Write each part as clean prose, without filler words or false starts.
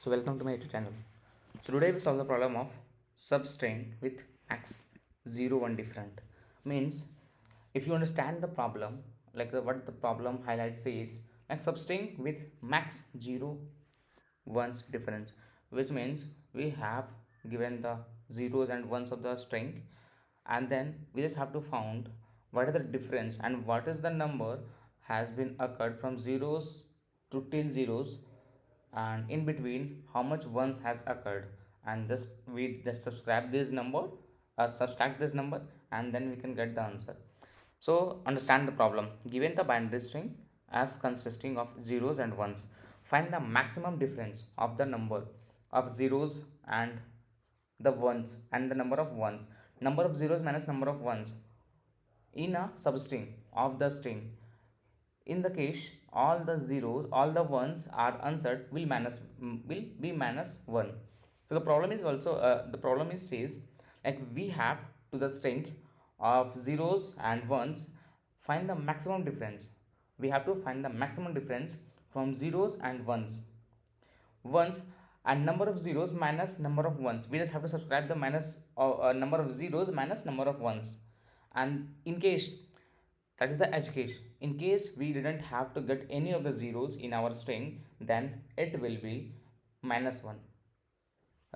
So welcome to my YouTube channel. So today we solve the problem of substring with max 0 1 different. Means if you understand the problem, what the problem highlights is like substring with max 0 ones difference, which means we have given the zeros and ones of the string, and then we just have to find what is the difference and what is the number has been occurred from zeros to till zeros, and in between how much ones has occurred, and just we just subtract this number, and then we can get the answer. So understand the problem. Given the binary string as consisting of zeros and ones, find the maximum difference of the number of zeros and the ones and the number of ones. Number of zeros minus number of ones in a substring of the string. In the case all the zeros, all the ones are answered, will be minus 1. So the problem is also the problem is says like we have to the string of zeros and ones, find the maximum difference. We have to find the maximum difference from zeros and ones and number of zeros minus number of ones. We just have to subtract the minus number of zeros minus number of ones. And in case that is the edge case, in case we didn't have to get any of the zeros in our string, then it will be minus 1,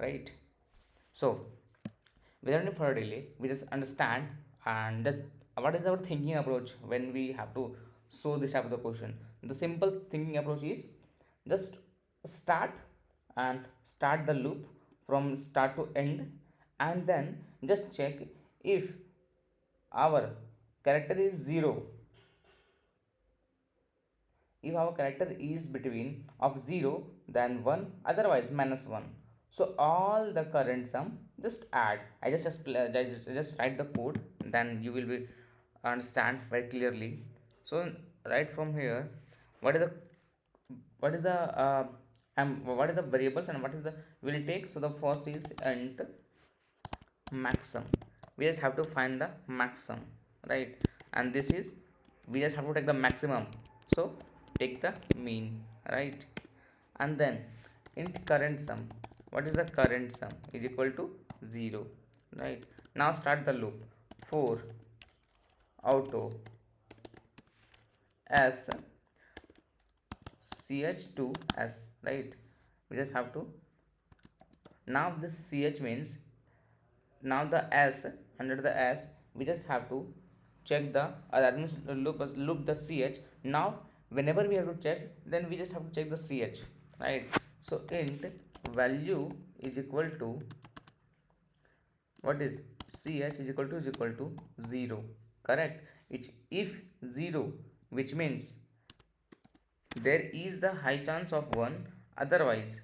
right? So without any further delay, we just understand and that what is our thinking approach when we have to solve this type of the question. The simple thinking approach is just start start the loop from start to end, and then just check if our character is 0, if our character is between of 0 then 1, otherwise minus 1. So all the current sum just add. I just write the code, then you will be understand very clearly. So right from here, what is the what is the what is the variables and what is the will take. So the first is int maximum. We just have to find the maximum, right? And this is we just have to take the maximum, so take the mean, right? And then int current sum. What is the current sum is equal to 0, right? Now start the loop for auto s ch2s, right? We just have to, now this ch means, now the s, under the s we just have to check the that means loop the ch. Now whenever we have to check, then we just have to check the ch, right? So int value is equal to, what is ch is equal to 0, correct? Which if 0, which means there is the high chance of 1, otherwise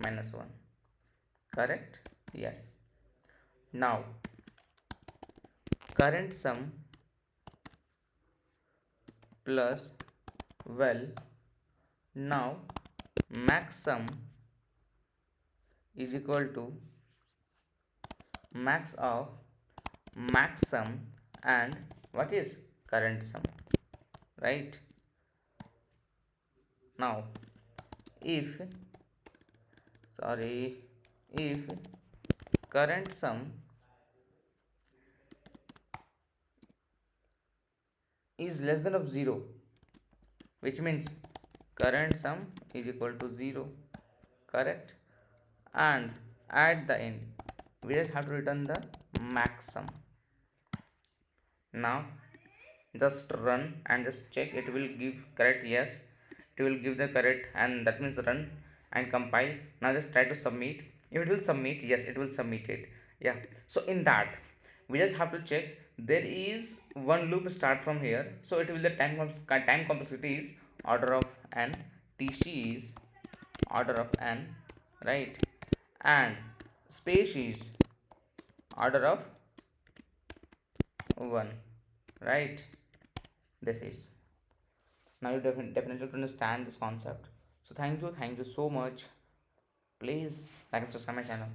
minus 1, correct? Yes. Now current sum plus, well, now max sum is equal to max of max sum and what is current sum, right? Now if current sum is less than of 0, which means current sum is equal to 0, correct? And at the end we just have to return the max sum. Now just run and just check, it will give correct. Yes, it will give the correct, and that means run and compile. Now just try to submit. If it will submit, yes, it will submit it. Yeah, so in that we just have to check there is one loop start from here, so it will the time complexity is order of n, tc is order of n, right? And space is order of 1, right? This is, now you definitely understand this concept. So thank you so much. Please like and subscribe my channel.